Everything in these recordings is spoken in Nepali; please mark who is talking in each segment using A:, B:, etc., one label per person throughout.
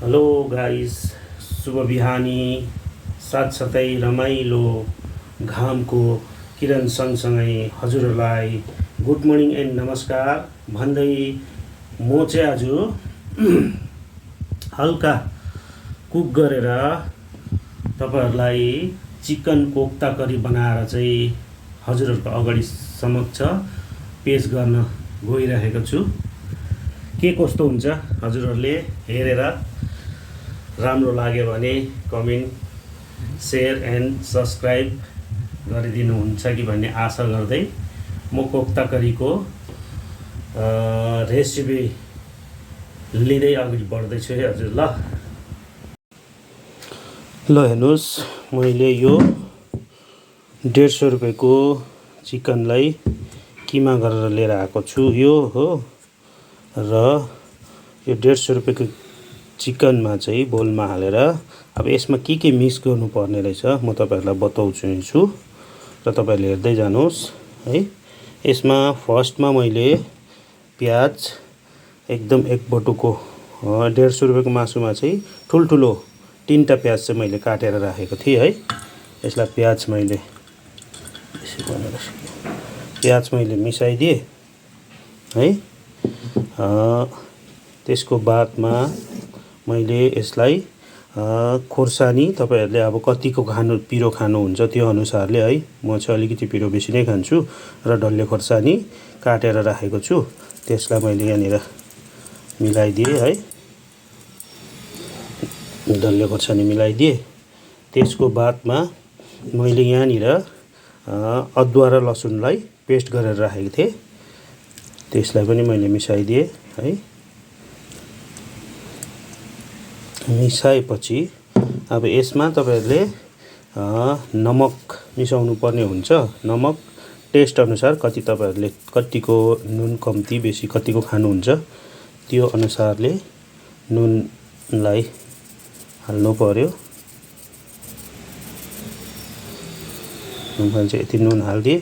A: हेलो गाइस, शुभ बिहानी साथसाथै रमाइलो घामको किरण सँगसँगै हजुरहरूलाई गुड मर्निङ एन्ड नमस्कार भन्दै म चाहिँ आज हल्का कुक गरेर तपाईँहरूलाई चिकन कोक्ता करी बनाएर चाहिँ हजुरहरूको अगाडि समक्ष पेश गर्न गइरहेको छु। के कस्तो हुन्छ हजुरहरूले हेरेर राम्रो लाग्यो भने कमेन्ट सेयर एन्ड सब्सक्राइब गरिदिनुहुन्छ कि भन्ने आशा गर्दै म कोक्ता करीको रेसिपी लिँदै अगाडि बढ्दैछु है हजुर। ल हेर्नुहोस्, मैले यो 150 रुपियाँको चिकनलाई किमा गरेर लिएर आएको छु यो हो। र यो 150 रुपियाँको चिकनमा चाहिँ बोलमा हालेर अब यसमा के मिक्स गर्नुपर्ने रहेछ म तपाईँहरूलाई बताउँछु र तपाईँहरूले हेर्दै जानुहोस् है। यसमा फर्स्टमा मैले प्याज एकदम एक बटुको 150 रुपियाँको मासुमा चाहिँ ठुल्ठुलो 3टा प्याज चाहिँ मैले काटेर राखेको थिएँ है। यसलाई प्याज मैले मिसाइदिएँ है। त्यसको बादमा मैले यसलाई खोर्सानी तपाईँहरूले अब कतिको पिरो खानुहुन्छ त्यो अनुसारले है। म चाहिँ अलिकति पिरो बेसी नै खान्छु र डल्ले खोर्सानी काटेर राखेको छु। त्यसलाई मैले यहाँनिर मिलाइदिएँ है, डल्ले खोर्सानी मिलाइदिएँ। त्यसको बादमा मैले यहाँनिर अदुवा र लसुनलाई पेस्ट गरेर राखेको थिएँ, त्यसलाई पनि मैले मिसाइदिएँ है। मिसाएपछि अब यसमा तपाईँहरूले नमक मिसाउनु पर्ने हुन्छ। नमक टेस्ट अनुसार तपाईँहरूले कतिको नुन कम्ती बेसी कतिको खानुहुन्छ त्यो अनुसारले नुनलाई हाल्नु पर्यो। मैले चाहिँ यति नुन हालिदिएँ।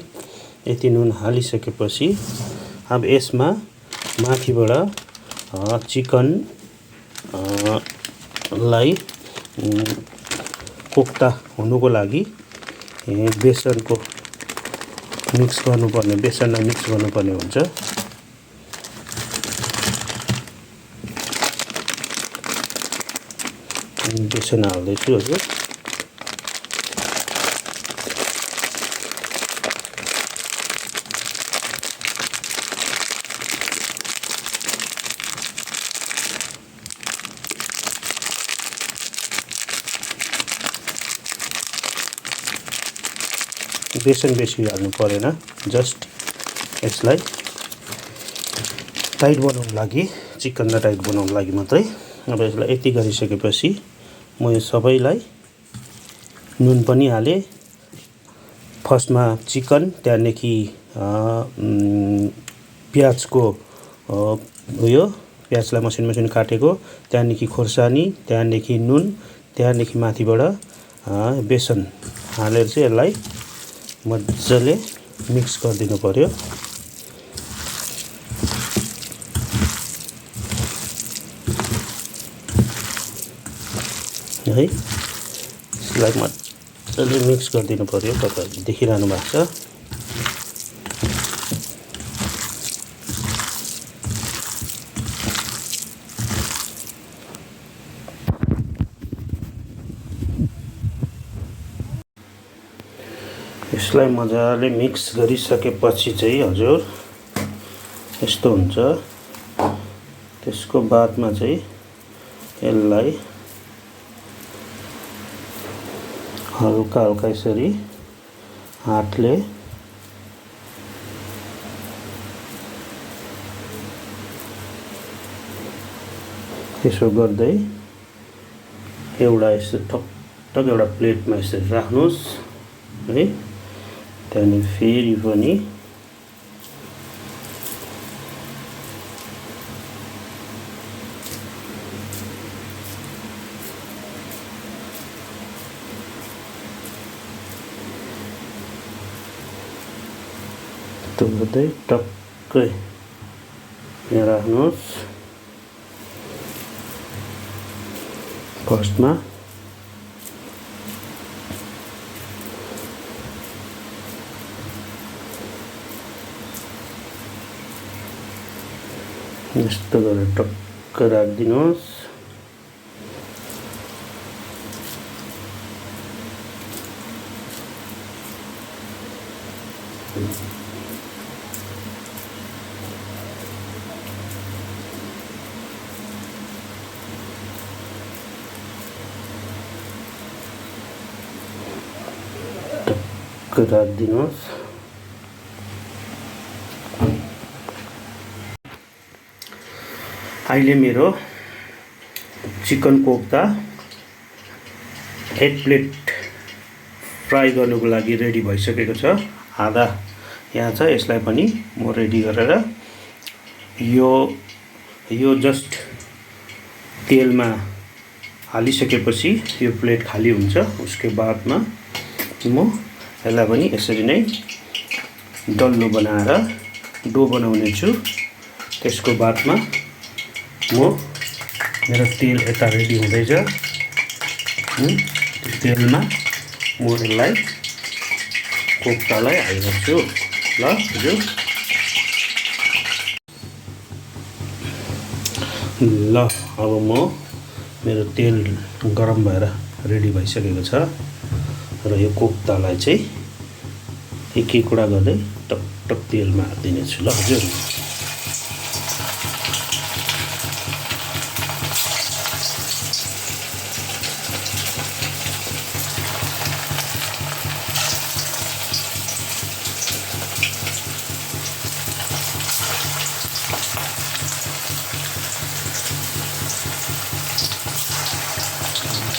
A: यति नुन हालिसकेपछि अब यसमा माथिबाट चिकन लाई कोक्ता हुनुको लागि बेसनलाई मिक्स गर्नुपर्ने हुन्छ। बेसन हाल्दैछु हजुर। बेसन बेसी हाल्नु परेन, जस्ट यसलाई टाइट बनाउनु लागि, चिकनलाई टाइट बनाउनु लागि मात्रै। अब यसलाई यति गरिसकेपछि म यो सबैलाई नुन पनि हालेँ। फर्स्टमा चिकन, त्यहाँदेखि प्याजको उयो प्याजलाई मसिनो काटेको, त्यहाँदेखि खोर्सानी, त्यहाँदेखि नुन, त्यहाँदेखि माथिबाट बेसन हालेर चाहिँ यसलाई मजाले मिक्स गरिदिनु पर्यो है। यसलाई मजाले मिक्स गरिदिनु पर्यो। तपाईँहरूले देखिरहनु भएको छ। यसलाई मजाले मिक्स गरिसकेपछि चाहिँ हजुर यस्तो हुन्छ। त्यसको बादमा चाहिँ यसलाई हल्का यसरी हातले त्यसो गर्दै एउटा यस्तो ठक्क एउटा प्लेटमा यसरी राख्नुहोस् है। त्यहाँदेखि फेरि पनि गर्दै टक्कै यहाँ राख्नुहोस्। फर्स्टमा यस्तो गरेर टक्क राखिदिनुहोस्। टक्क राखिदिनुहोस्। अहिले मेरो चिकन कोफ्ता 8 प्लेट फ्राई गर्नुको लागि रेडी भइसकेको छ। आधा यहाँ छ, यसलाई पनि म रेडी गरेर यो जस्ट तेलमा हालिसकेपछि यो प्लेट खाली हुन्छ। उसको बादमा म यसलाई पनि यसरी नै डल्लो बनाएर डो बनाउने छु। त्यसको बादमा मेरो तेल यता रेडी हुँदैछ। तेलमा म यसलाई कोफ्तालाई हालिदिन्छु। ल हजुर, ल अब मेरो तेल गरम भएर रेडी भइसकेको छ र यो कोफ्तालाई चाहिँ एक एक कुरा गर्दै टक टक तेलमा हालिदिनेछु। ल हजुर,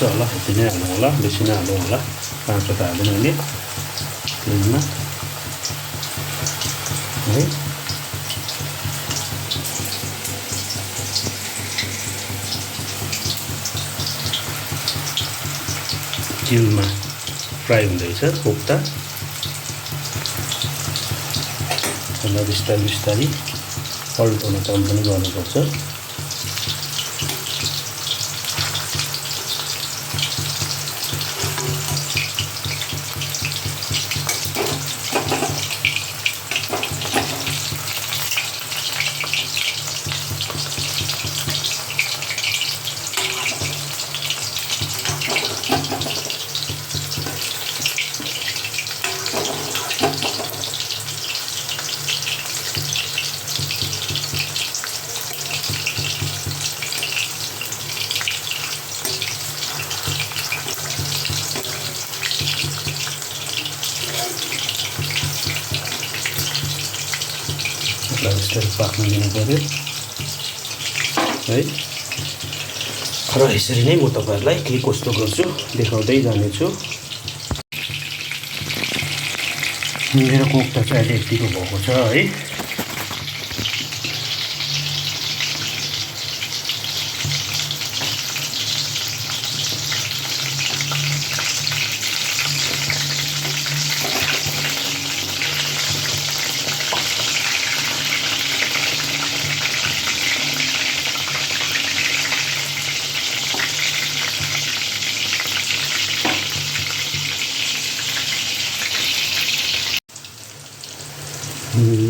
A: होला यति नै हाल्नु होला, बेसी नै हाल्नु होला। 5वटा हाल्नु मैले तेलमा है। तेलमा फ्राई हुँदैछ कोफ्ता। यसलाई बिस्तारै बिस्तारै पल्टाउन काम पनि गर्नुपर्छ। यसलाई पाक्न दिनु पर्यो है। र यसरी नै म तपाईँहरूलाई के कस्तो गर्छु देखाउँदै जानेछु। मेरो कोफ्ता चाहिँ अहिले यतिको भएको छ है।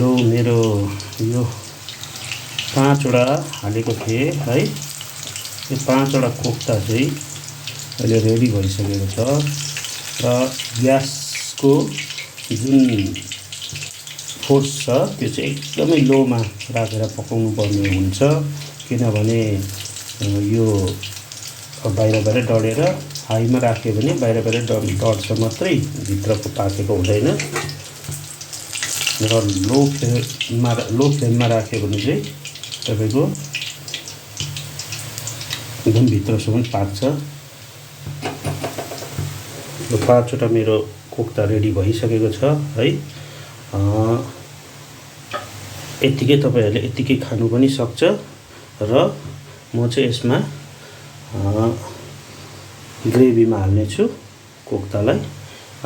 A: लो मेरो यो 5वटा हालेको थिएँ है। यो 5वटा कोफ्ता चाहिँ अहिले रेडी भइसकेको छ र ग्यासको जुन फोर्स छ त्यो चाहिँ एकदमै लोमा राखेर पकाउनु पर्ने हुन्छ। किनभने यो बाहिर डढेर हाईमा राख्यो भने बाहिर डढ्छ मात्रै, भित्रको पाकेको हुँदैन। र लो फ्लेममा राख्यो भने चाहिँ तपाईँको एकदम भित्रसम्म पाक्छ। यो 5वटा मेरो कोफ्ता रेडी भइसकेको छ है। यतिकै तपाईँहरूले यतिकै खानु पनि सक्छ। र म चाहिँ यसमा ग्रेभीमा हाल्नेछु कोफ्तालाई।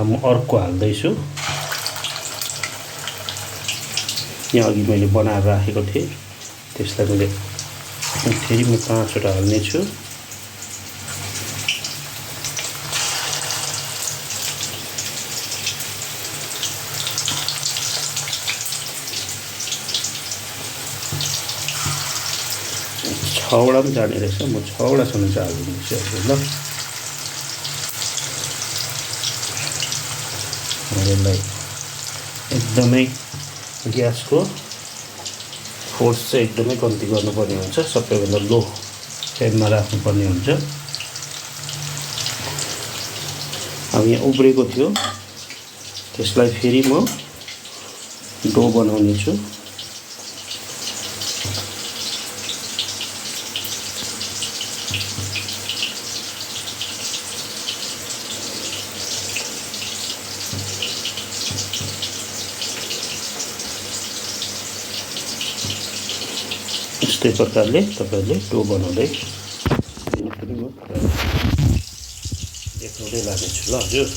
A: म अर्को हाल्दैछु। यहाँ अघि मैले बनाएर राखेको थिएँ त्यसलाई मैले फेरि म 5वटा हाल्नेछु। 6वटा पनि जाने रहेछ। म 6वटासम्म चाहिँ हालिदिन्छु अब ल। यसलाई एकदमै ग्यासको फोर्स चाहिँ एकदमै कम्ती गर्नुपर्ने हुन्छ, सबैभन्दा लो फ्लेममा राख्नुपर्ने हुन्छ। अब यहाँ उब्रेको थियो, त्यसलाई फेरि म डो बनाउने छु। यस्तै प्रकारले तपाईहरुले डो बनाउँदै देखाउँदै लानेछु ल हजुर।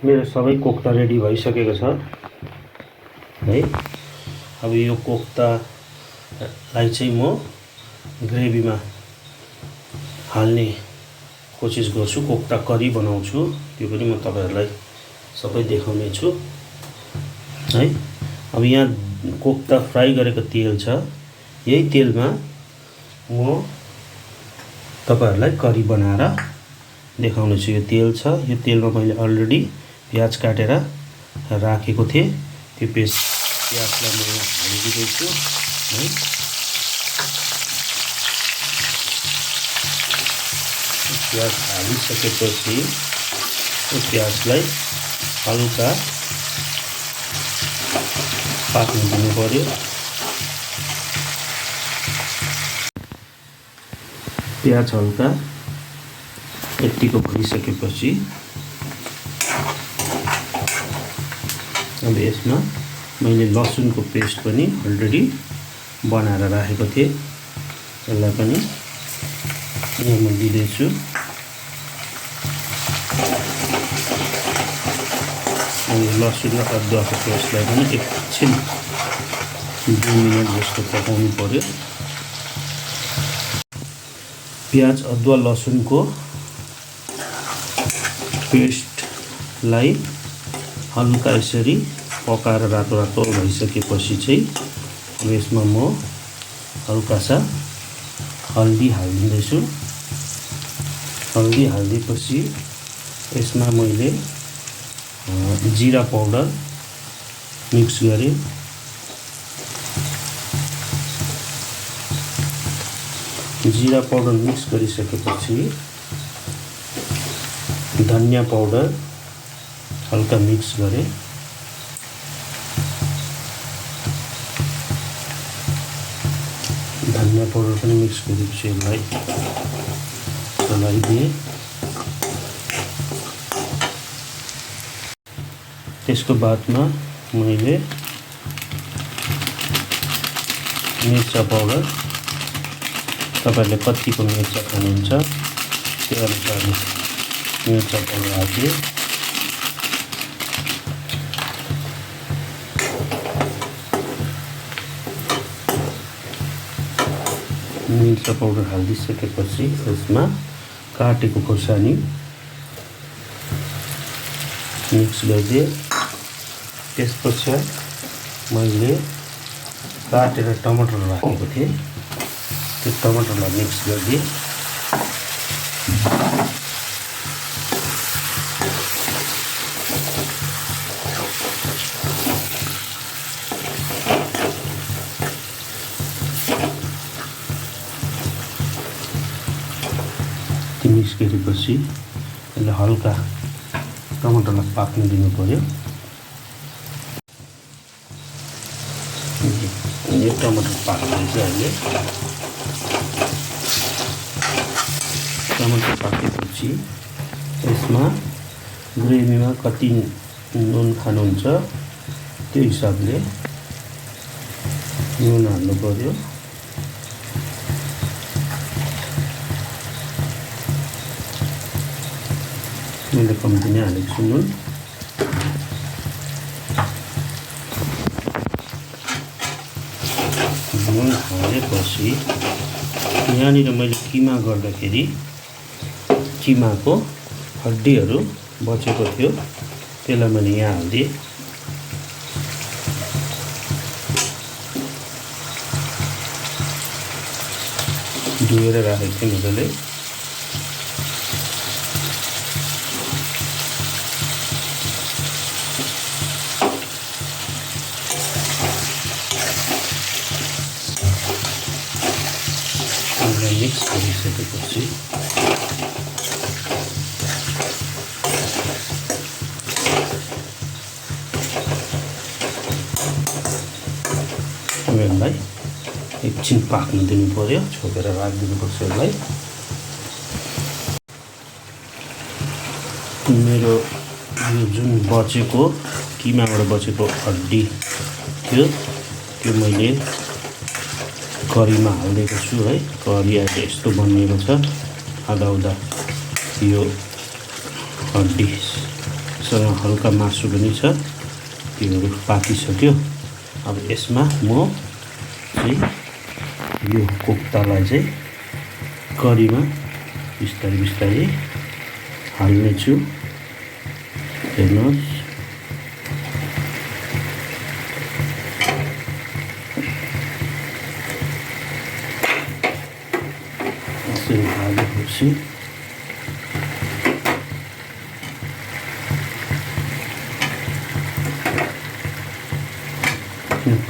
A: मेरो सबै कोक्ता रेडी भइसकेको छ है। अब यो कोक्तालाई चाहिँ म ग्रेभीमा हाल्ने कोसिस गर्छु, कोक्ता करी बनाउँछु, त्यो पनि म तपाईहरुलाई सबै देखाउने छु है। अब यहाँ कोक्ता फ्राई गरेको तेल छ, यही तेलमा म तपाईहरुलाई करी बनाएर देखाउने छु। यो तेल छ, यो तेलमा मैले अलरेडी प्याज काटेर राखेको थिएँ, त्यो प्याजलाई म हालिदिँदैछु है। प्याज हालिसकेपछि यो प्याजलाई हल्का पाक्न दिनु पर्यो। प्याज हल्का यतिको भइसकेपछि अब यसमा मैले लसुनको पेस्ट पनि अलरेडी बनाएर राखेको थिएँ, यसलाई पनि यहाँ म दिँदैछु। लसुन र अदुवाको पेस्टलाई पनि एकछिन 2 मिनट जस्तो पकाउनु पर्यो। प्याज अदुवा लसुनको पेस्टलाई हल्का यसरी पकाएर रातो रातो भइसकेपछि चाहिँ अब यसमा म हल्का सा हल्दी हालिदिँदैछु। हल्दी हालिदिएपछि यसमा मैले जीरा पाउडर मिक्स गरेँ। जीरा पाउडर मिक्स गरिसकेपछि धनिया पाउडर हल्का मिक्स गरेँ। धनिया पाउडर पनि मिक्स गरेपछि यसलाई चलाइदिएँ। त्यसको बादमा मैले मिर्चा पाउडर, तपाईहरुले कतिको मिर्चा खानुहुन्छ त्यो अनुसारले मिर्चा पाउडर हाल्दिएँ। मिर्चा पाउडर हालिदिसकेपछि यसमा काटेको खोर्सानी मिक्स गरिदिएँ। त्यसपश्चात मैले काटेर टमाटर राखेको थिएँ, त्यो टमाटरलाई मिक्स गरिदिएँ। त्यो मिक्स गरेपछि यसलाई हल्का टमाटरलाई पाक्न दिनु पर्यो। यो टमाटर पाक्दैछ अहिले। टमाटर पाकेपछि यसमा ग्रेभीमा कति नुन खानुहुन्छ त्यो हिसाबले नुन हाल्नु पर्यो। मैले कम्ती नै हालेको छु नुन। नुन हालेपछि यहाँनिर मैले किमा गर्दाखेरि किमाको हड्डीहरू बचेको थियो, त्यसलाई मैले यहाँ हालिदिएँ। धोएर राखेको थिएँ मजाले। मिक्स गरिसकेपछि यसलाई एकछिन पाक्न दिनु पर्यो, छोपेर राखिदिनुपर्छ यसलाई। मेरो यो जुन बचेको किमाबाट बचेको हड्डी थियो त्यो मैले करीमा हालिदिएको छु है। करी अहिले यस्तो बनिएको छ, आधा यो हड्डीसँग हल्का मासु पनि छ, त्योहरू पाकिसक्यो। अब यसमा म चाहिँ यो कोफ्तालाई चाहिँ करीमा बिस्तारै बिस्तारै हाल्नेछु। हेर्नुहोस्, यसरी हालेपछि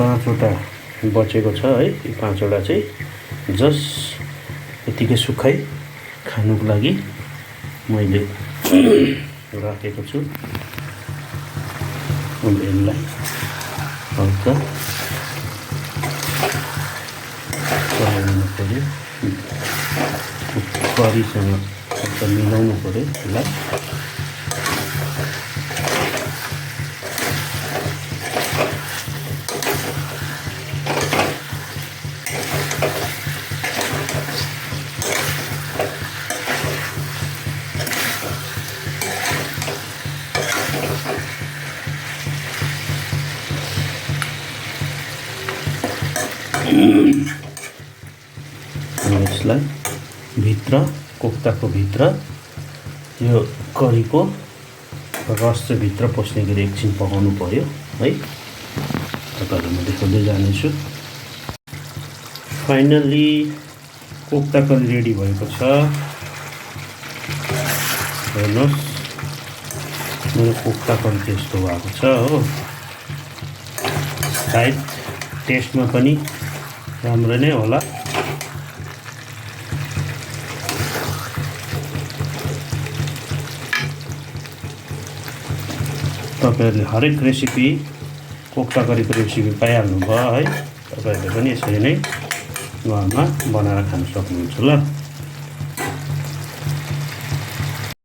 A: 5वटा बचेको छ है। यो 5वटा चाहिँ जस्ट यतिकै सुक्खै खानुको लागि मैले राखेको छु। अब यसलाई हल्का चलाउनु पर्यो, करीसँग हल्का मिलाउनु पर्यो यसलाई। यसलाई भित्र कोफ्ताको भित्र यो करीको रस चाहिँ भित्र पस्ने गरी एकछिन पकाउनु पर्यो है। तपाईँहरूलाई म देखाउँदै जानेछु। फाइनल्ली कोफ्ता करी रेडी भएको छ। हेर्नुहोस्, मेरो कोफ्ता करी त्यस्तो भएको छ हो। सायद टेस्टमा पनि राम्रो नै होला। तपाईँहरूले हरेक रेसिपी कोफ्ता करीको रेसिपी पाइहाल्नु भयो है। तपाईँहरूले पनि यसरी नै घरमा बनाएर खान सक्नुहुन्छ ल।